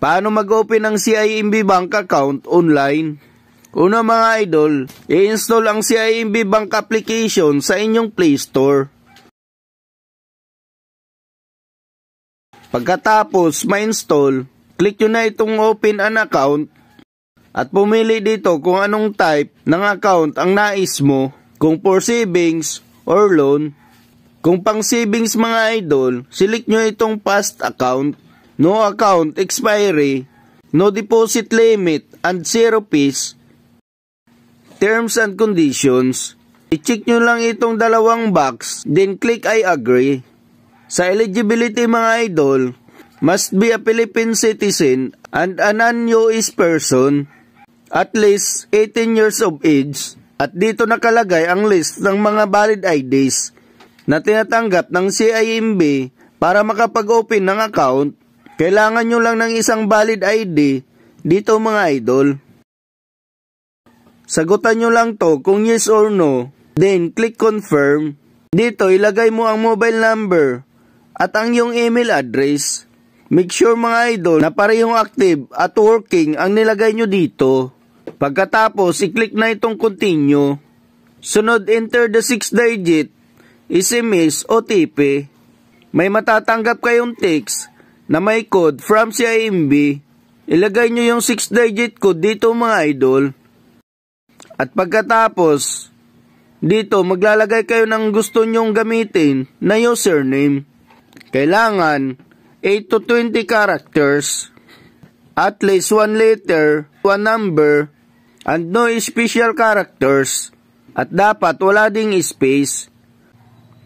Paano mag-open ng CIMB Bank account online? Una mga idol, i-install ang CIMB Bank application sa inyong Play Store. Pagkatapos ma-install, click nyo na itong open an account at pumili dito kung anong type ng account ang nais mo, kung for savings or loan. Kung pang savings mga idol, select nyo itong past account, no account expiry, no deposit limit, and 0 fees. Terms and conditions. I-check nyo lang itong dalawang box, then click I agree. Sa eligibility mga idol, must be a Philippine citizen and a non-US person, at least 18 years of age, at dito nakalagay ang list ng mga valid IDs na tinatanggap ng CIMB para makapag-open ng account. Kailangan nyo lang ng isang valid ID dito mga idol. Sagutan nyo lang to kung yes or no, then click confirm. Dito ilagay mo ang mobile number at ang iyong email address. Make sure mga idol na parehong active at working ang nilagay nyo dito. Pagkatapos i-click na itong continue. Sunod enter the 6-digit SMS OTP. May matatanggap kayong text na may code from CIMB. Ilagay nyo yung 6-digit code dito mga idol. At pagkatapos, dito maglalagay kayo ng gusto nyong gamitin na username. Kailangan 8 to 20 characters, at least 1 letter, 1 number, and no special characters. At dapat wala ding space.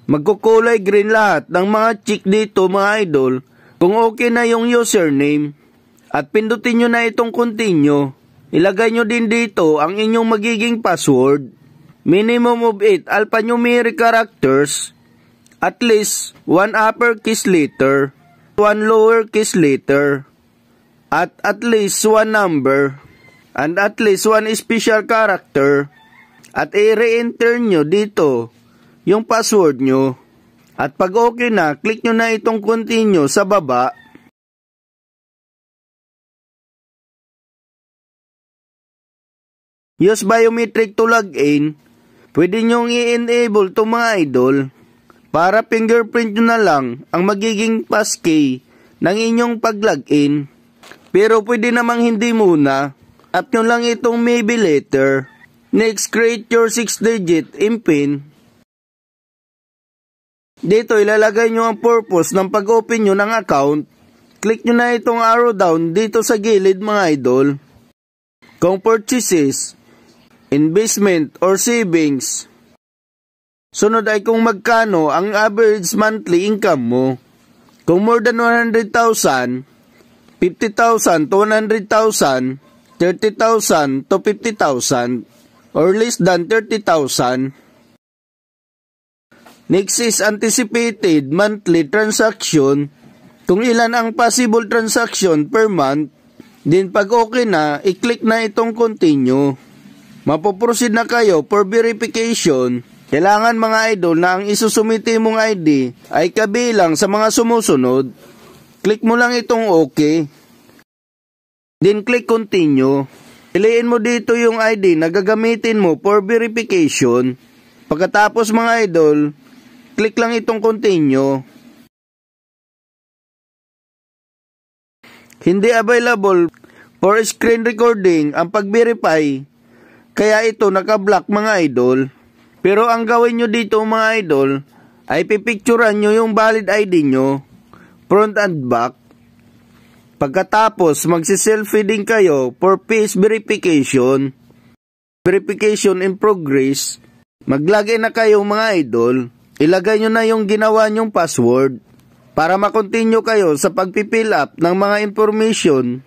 Magkukulay green lahat ng mga check dito mga idol kung okay na yung username. At pindutin nyo na itong continue. Ilagay nyo din dito ang inyong magiging password. Minimum of 8 alphanumeric characters, at least 1 uppercase letter, 1 lowercase letter, at least 1 number, and at least 1 special character. At i-re-enter nyo dito yung password nyo. At pag okay na, click nyo na itong continue sa baba. Use biometric to log in. Pwede nyong i-enable to mga idol. Para fingerprint nyo na lang ang magiging passkey ng inyong pag-login. Pero pwede namang hindi muna. Tap nyo lang itong maybe later. Next, create your 6-digit PIN. Dito ilalagay nyo ang purpose ng pag-open nyo ng account. Click nyo na itong arrow down dito sa gilid mga idol. Kung purchases, investment or savings. Sunod ay kung magkano ang average monthly income mo. Kung more than 100,000, 50,000 to 100,000, 30,000 to 50,000, or less than 30,000. Next is anticipated monthly transaction. Kung ilan ang possible transaction per month. Then pag okay na, i-click na itong continue. Mapoproceed na kayo for verification. Kailangan mga idol na ang isusumite mong ID ay kabilang sa mga sumusunod. Click mo lang itong okay. Then click continue. Piliin mo dito yung ID na gagamitin mo for verification. Pagkatapos mga idol, click lang itong continue. Hindi available for screen recording ang pag-verify, kaya ito naka-block mga idol. Pero ang gawin nyo dito mga idol, ay pipicturan nyo yung valid ID nyo, front and back. Pagkatapos magsi-selfie din kayo for face verification. Verification in progress. Mag-login na kayo mga idol. Ilagay nyo na yung ginawa nyong password para makontinue kayo sa pagpipill up ng mga information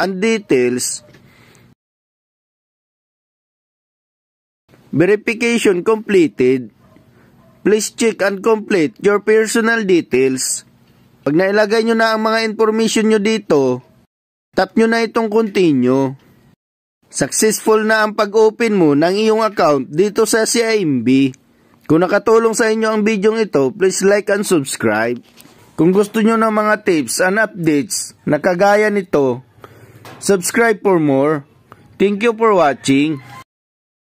and details. Verification completed. Please check and complete your personal details. Pag nailagay nyo na ang mga information nyo dito, tap nyo na itong continue. Successful na ang pag-open mo ng iyong account dito sa CIMB. Kung nakatulong sa inyo ang video ito, please like and subscribe. Kung gusto nyo ng mga tips and updates na kagaya nito, Subscribe for more. Thank you for watching.